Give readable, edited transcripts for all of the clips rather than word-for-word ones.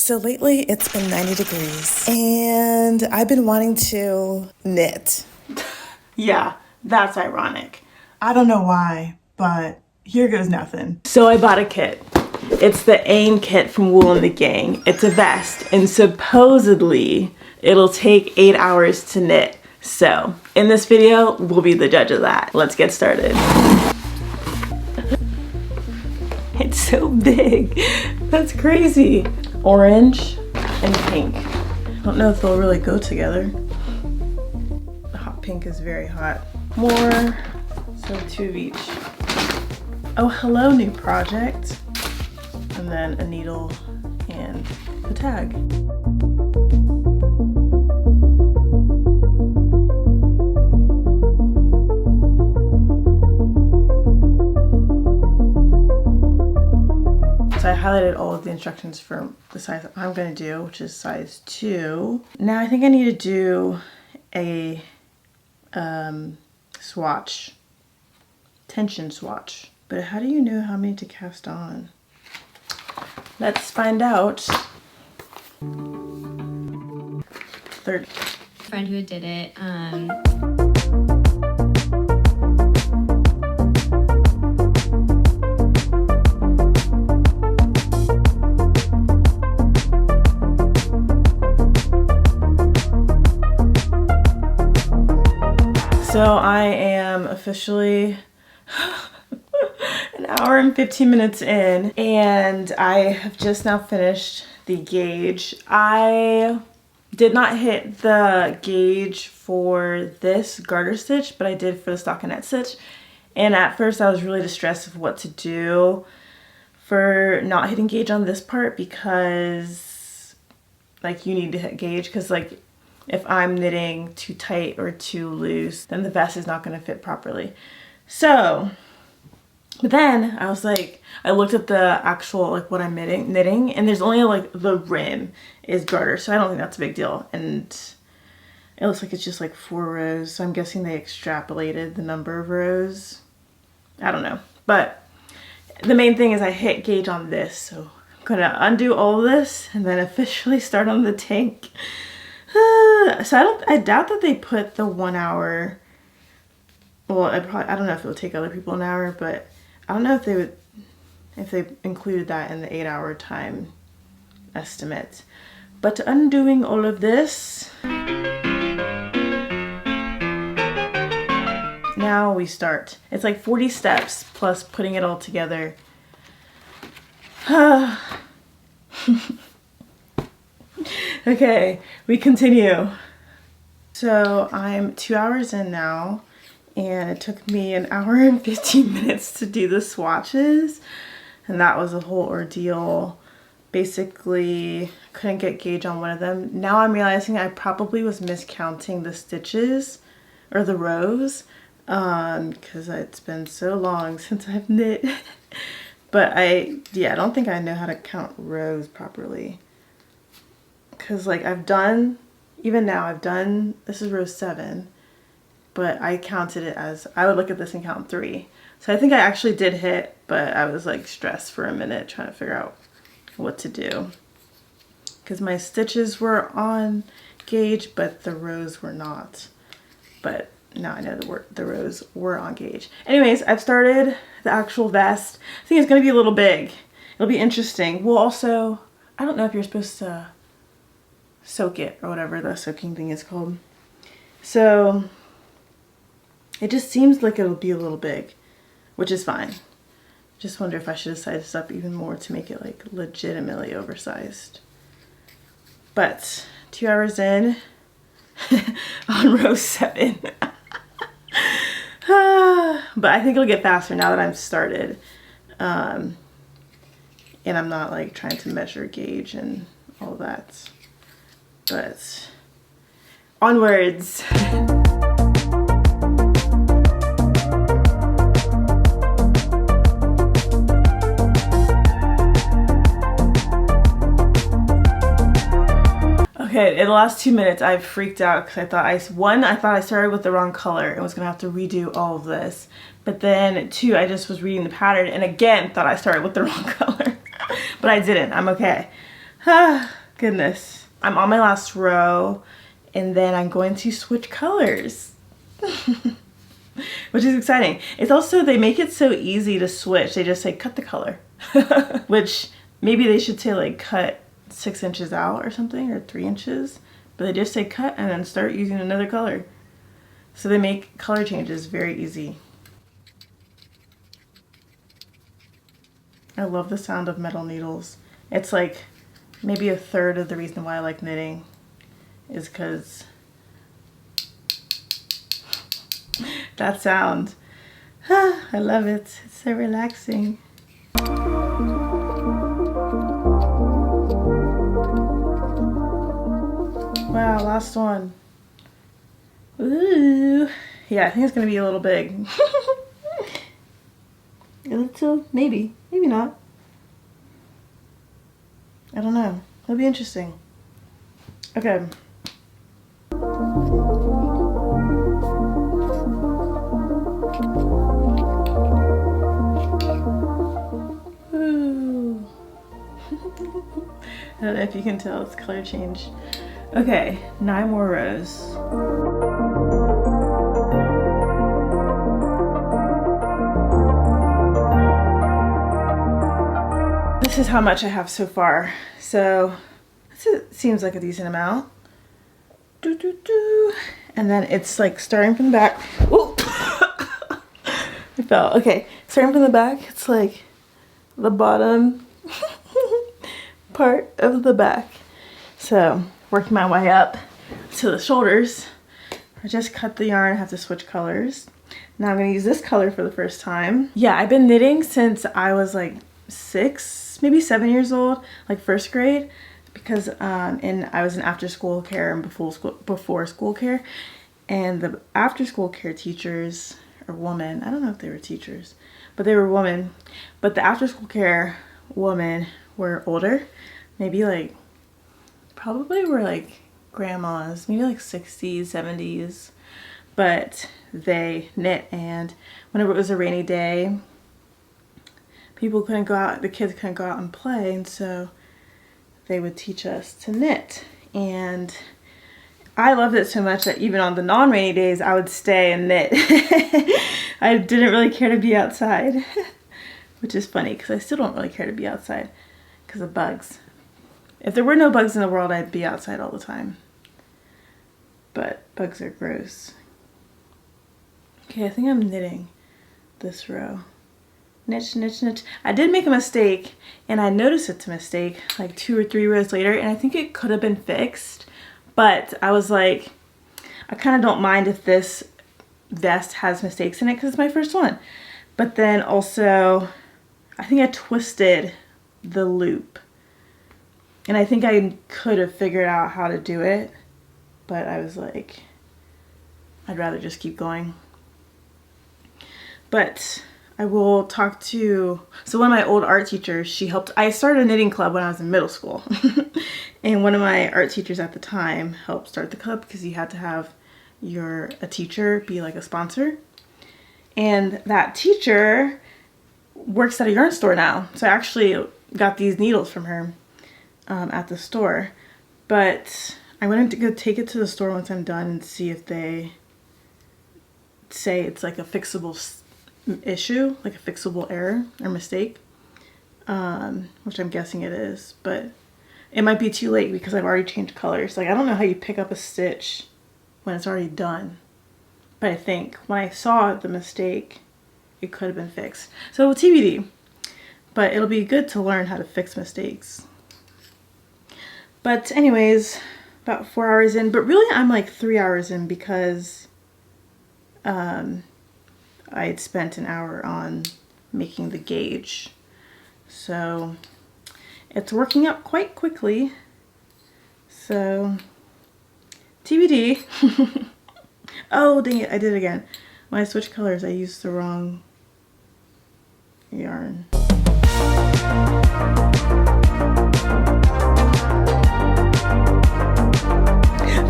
So lately it's been 90 degrees and I've been wanting to knit. Yeah, that's ironic. I don't know why, but here goes nothing. So I bought a kit. It's the aine kit from woolandthegang. It's a vest and supposedly it'll take 8 hours to knit. So in this video, we'll be the judge of that. Let's get started. It's so big. That's crazy. Orange and pink. I don't know if they'll really go together. The hot pink is very hot. More, so 2 of each. Oh, hello, new project. And then a needle and the tag. So I highlighted all of the instructions for the size that I'm going to do, which is size 2. Now I think I need to do a swatch, tension swatch. But how do you know how many to cast on? Let's find out. 30. Friend who did it. So I am officially an hour and 15 minutes in, and I have just now finished the gauge. I did not hit the gauge for this garter stitch, but I did for the stockinette stitch. And at first I was really distressed of what to do for not hitting gauge on this part, because like you need to hit gauge, because like if I'm knitting too tight or too loose, then the vest is not going to fit properly. So, but then I was like, I looked at the actual, like what I'm knitting, and there's only like the rim is garter, so I don't think that's a big deal. And it looks like it's just like 4 rows, so I'm guessing they extrapolated the number of rows. I don't know, but the main thing is I hit gauge on this, so I'm gonna undo all of this and then officially start on the tank. So I doubt that they put the 1 hour, well, I don't know if it would take other people an hour, but I don't know if they included that in the 8 hour time estimate. But undoing all of this, now we start. It's like 40 steps plus putting it all together. Okay, we continue. So I'm 2 hours in now, and it took me an hour and 15 minutes to do the swatches, and that was a whole ordeal. Basically, couldn't get gauge on one of them. Now I'm realizing I probably was miscounting the stitches or the rows, because it's been so long since I've knit. But I don't think I know how to count rows properly. Because like even now this is row 7, but I counted it as, I would look at this and count 3. So I think I actually did hit, but I was like stressed for a minute trying to figure out what to do. Because my stitches were on gauge, but the rows were not. But now I know the rows were on gauge. Anyways, I've started the actual vest. I think it's going to be a little big. It'll be interesting. We'll also, I don't know if you're supposed to soak it or whatever the soaking thing is called. So it just seems like it'll be a little big, which is fine. Just wonder if I should have sized this up even more to make it like legitimately oversized. But 2 hours in on row 7. But I think it'll get faster now that I'm started. And I'm not like trying to measure gauge and all that. But onwards. Okay, in the last 2 minutes I've freaked out because I thought I started with the wrong color and was gonna have to redo all of this. But then 2, I just was reading the pattern and again thought I started with the wrong color. But I didn't. I'm okay. Ah, goodness. I'm on my last row and then I'm going to switch colors. Which is exciting. It's also, they make it so easy to switch. They just say cut the color. Which maybe they should say like cut 6 inches out or something, or 3 inches. But they just say cut and then start using another color. So they make color changes very easy. I love the sound of metal needles. It's like maybe a third of the reason why I like knitting is because that sound. I love it. It's so relaxing. Wow, last one. Ooh. Yeah, I think it's gonna be a little big. A little, maybe not. I don't know. It'll be interesting. Okay. Ooh. I don't know if you can tell, it's color change. Okay, 9 more rows. This is how much I have so far. So it seems like a decent amount. And then it's like starting from the back. Ooh. I fell. Okay, starting from the back, it's like the bottom part of the back. So working my way up to the shoulders. I just cut the yarn, I have to switch colors. Now I'm gonna use this color for the first time. Yeah, I've been knitting since I was like 6, maybe 7 years old, like 1st grade, because I was in after school care and before school care, and the after school care teachers or women, I don't know if they were teachers, but they were women, but the after school care women were older, maybe like, probably were like grandmas, maybe like 60s, 70s, but they knit, and whenever it was a rainy day, people couldn't go out, the kids couldn't go out and play, and so they would teach us to knit. And I loved it so much that even on the non-rainy days, I would stay and knit. I didn't really care to be outside, which is funny because I still don't really care to be outside because of bugs. If there were no bugs in the world, I'd be outside all the time. But bugs are gross. Okay, I think I'm knitting this row. Knit, knit, knit. I did make a mistake, and I noticed it's a mistake like 2 or 3 rows later, and I think it could have been fixed, but I was like, I kind of don't mind if this vest has mistakes in it because it's my first one. But then also, I think I twisted the loop, and I think I could have figured out how to do it, but I was like, I'd rather just keep going. But I will talk to, so one of my old art teachers, she helped, I started a knitting club when I was in middle school. And one of my art teachers at the time helped start the club because you had to have a teacher be like a sponsor. And that teacher works at a yarn store now. So I actually got these needles from her at the store. But I wanted to go take it to the store once I'm done and see if they say it's like a fixable issue, like a fixable error or mistake, which I'm guessing it is, but it might be too late because I've already changed colors. Like, I don't know how you pick up a stitch when it's already done, but I think when I saw the mistake, it could have been fixed. So TBD, but it'll be good to learn how to fix mistakes. But anyways, about 4 hours in, but really I'm like 3 hours in because I had spent an hour on making the gauge. So it's working up quite quickly. So TBD. Oh, dang it, I did it again. When I switched colors, I used the wrong yarn.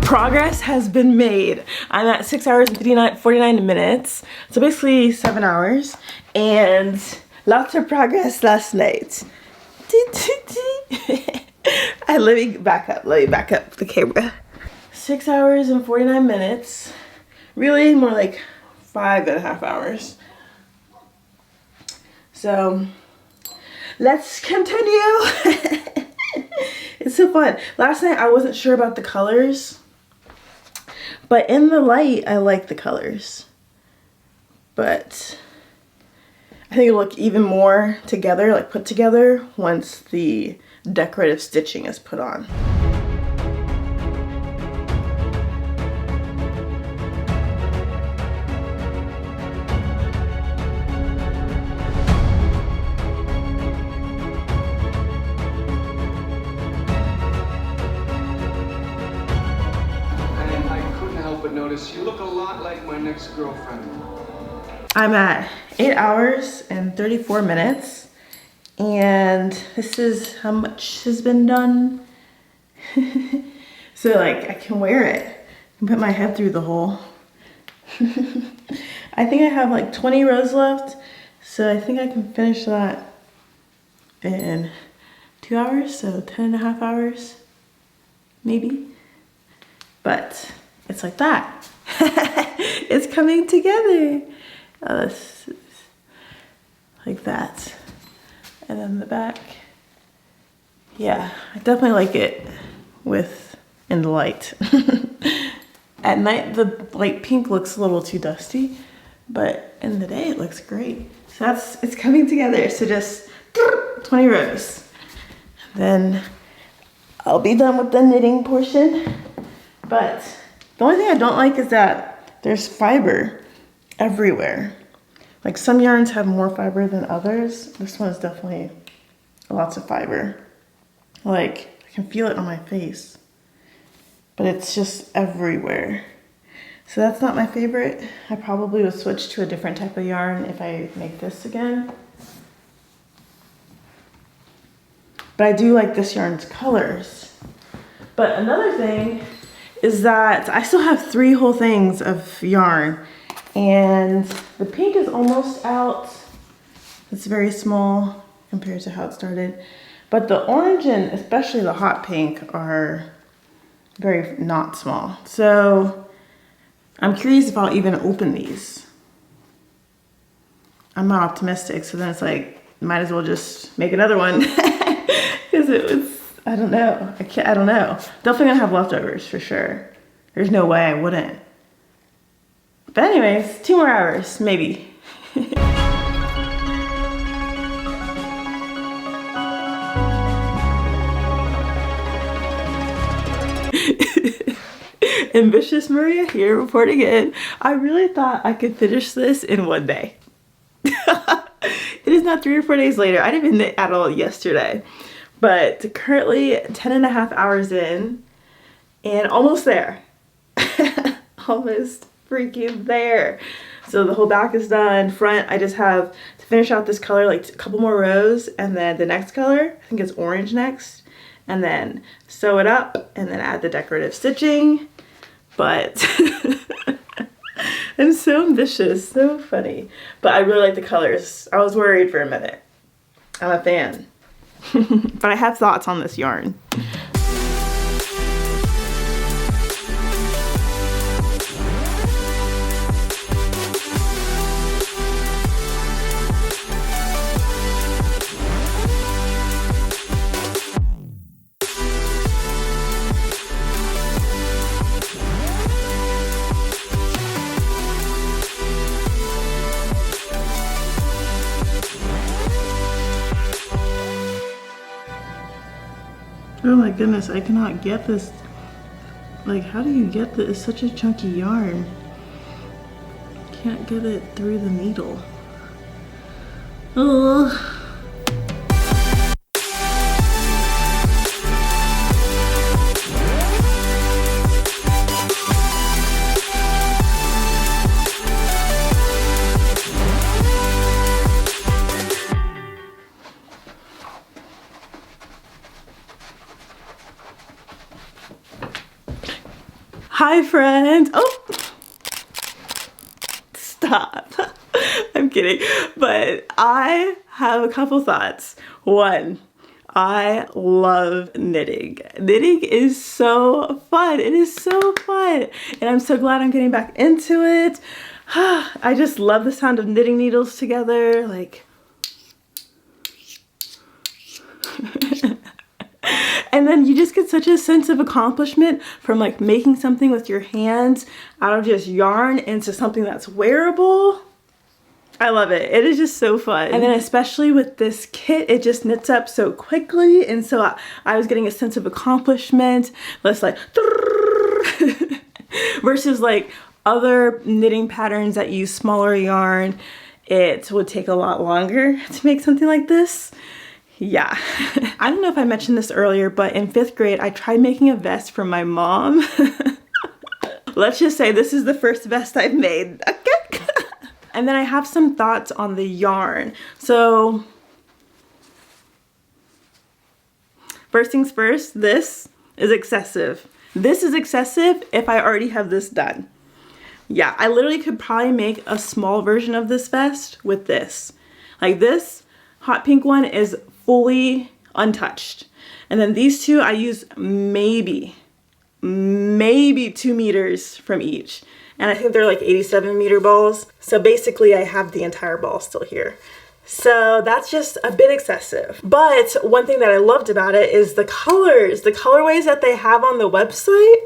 Progress has been made. I'm at 6 hours and 49 minutes. So basically 7 hours. And lots of progress last night. Let me back up the camera. 6 hours and 49 minutes. Really more like 5.5 hours. So let's continue. It's so fun. Last night I wasn't sure about the colors, but in the light I like the colors. But I think it'll look even more together, like put together, once the decorative stitching is put on. And I couldn't help but notice you look a lot like my next girlfriend. I'm at 8 hours and 34 minutes, and this is how much has been done. So like I can wear it. I can put my head through the hole. I think I have like 20 rows left, so I think I can finish that in 2 hours, so 10.5 hours, maybe. But it's like that. It's coming together. This is like that. And then the back. Yeah, I definitely like it in the light. At night, the light pink looks a little too dusty, but in the day, it looks great. So it's coming together. So just 20 rows. Then I'll be done with the knitting portion. But the only thing I don't like is that there's fiber everywhere. Like some yarns have more fiber than others. This one is definitely lots of fiber. Like I can feel it on my face, but it's just everywhere. So that's not my favorite. I probably would switch to a different type of yarn if I make this again. But I do like this yarn's colors. But another thing is that I still have 3 whole things of yarn, and the pink is almost out. It's very small compared to how it started. But the orange and especially the hot pink are very not small. So I'm curious if I'll even open these. I'm not optimistic, so then it's like, might as well just make another one. Because it was, I don't know. I don't know. Definitely gonna have leftovers for sure. There's no way I wouldn't. But anyways, 2 more hours, maybe. Ambitious Maria here, reporting in. I really thought I could finish this in 1 day. It is now 3 or 4 days later. I didn't even knit at all yesterday. But currently 10.5 hours in and almost there. Almost freaking there. So the whole back is done. Front, I just have to finish out this color, like a couple more rows, and then the next color, I think it's orange next, and then sew it up and then add the decorative stitching. But I'm so ambitious, so funny. But I really like the colors. I was worried for a minute. I'm a fan. But I have thoughts on this yarn. Oh my goodness, I cannot get this. Like, how do you get this? It's such a chunky yarn. Can't get it through the needle. Oh. Hi friends. Oh, stop. I'm kidding. But I have a couple thoughts. One, I love knitting. Knitting is so fun. It is so fun. And I'm so glad I'm getting back into it. I just love the sound of knitting needles together. Like, and then you just get such a sense of accomplishment from like making something with your hands out of just yarn into something that's wearable. I love it. It is just so fun. And then especially with this kit, it just knits up so quickly. And so I was getting a sense of accomplishment. Less like, versus like other knitting patterns that use smaller yarn, it would take a lot longer to make something like this. Yeah. I don't know if I mentioned this earlier, but in 5th grade, I tried making a vest for my mom. Let's just say this is the first vest I've made. Okay. And then I have some thoughts on the yarn. So first things first, this is excessive. This is excessive if I already have this done. Yeah, I literally could probably make a small version of this vest with this. Like this hot pink one is fully untouched. And then these two, I use maybe 2 meters from each. And I think they're like 87 meter balls. So basically I have the entire ball still here. So that's just a bit excessive. But one thing that I loved about it is the colors. The colorways that they have on the website,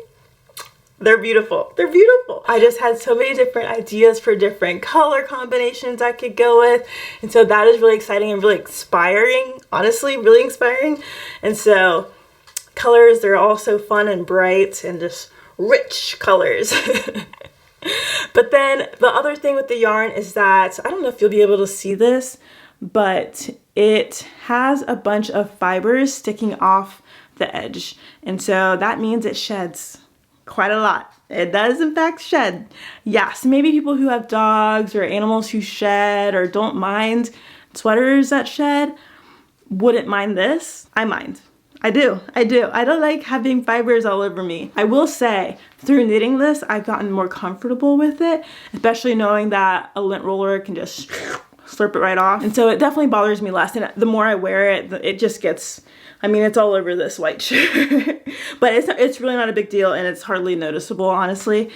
they're beautiful. They're beautiful. I just had so many different ideas for different color combinations I could go with. And so that is really exciting and really inspiring. Honestly, really inspiring. And so colors, they're all so fun and bright and just rich colors. But then the other thing with the yarn is that, I don't know if you'll be able to see this, but it has a bunch of fibers sticking off the edge. And so that means it sheds quite a lot. It does in fact shed. Yeah, so maybe people who have dogs or animals who shed or don't mind sweaters that shed wouldn't mind this. I mind. I do. I don't like having fibers all over me. I will say, through knitting this, I've gotten more comfortable with it, especially knowing that a lint roller can just slurp it right off. And so it definitely bothers me less. And the more I wear it, it just gets, I mean, it's all over this white shirt. But it's really not a big deal and it's hardly noticeable, honestly.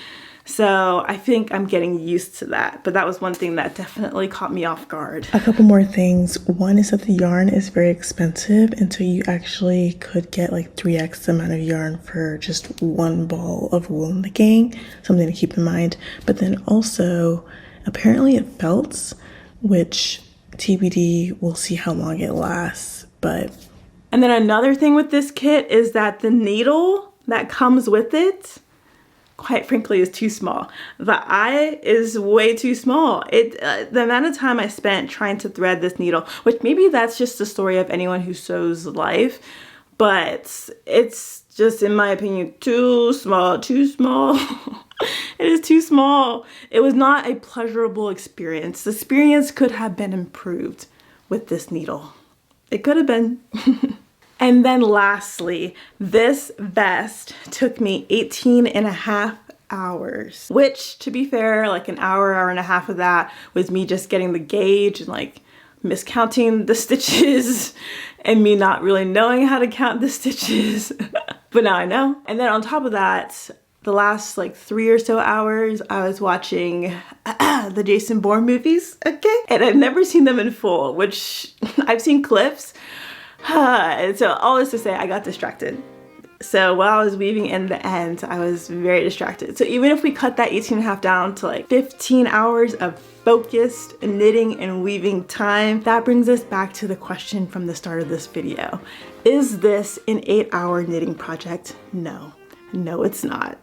So I think I'm getting used to that. But that was one thing that definitely caught me off guard. A couple more things. One is that the yarn is very expensive, and so you actually could get like 3x the amount of yarn for just one ball of woolandthegang. Something to keep in mind. But then also, apparently it felts, which TBD, we'll see how long it lasts. And then another thing with this kit is that the needle that comes with it, quite frankly, is too small. The eye is way too small. The amount of time I spent trying to thread this needle, which maybe that's just the story of anyone who sews life, but it's just, in my opinion, too small. It is too small. It was not a pleasurable experience. The experience could have been improved with this needle. It could have been. And then lastly, this vest took me 18.5 hours, which, to be fair, like an hour and a half of that was me just getting the gauge and like miscounting the stitches and me not really knowing how to count the stitches. But now I know. And then on top of that, the last like 3 or so hours, I was watching the Jason Bourne movies, okay? And I've never seen them in full, which I've seen clips. And so all this to say, I got distracted. So while I was weaving in the end, I was very distracted. So even if we cut that 18.5 down to like 15 hours of focused knitting and weaving time, that brings us back to the question from the start of this video. Is this an 8-hour knitting project? No, it's not.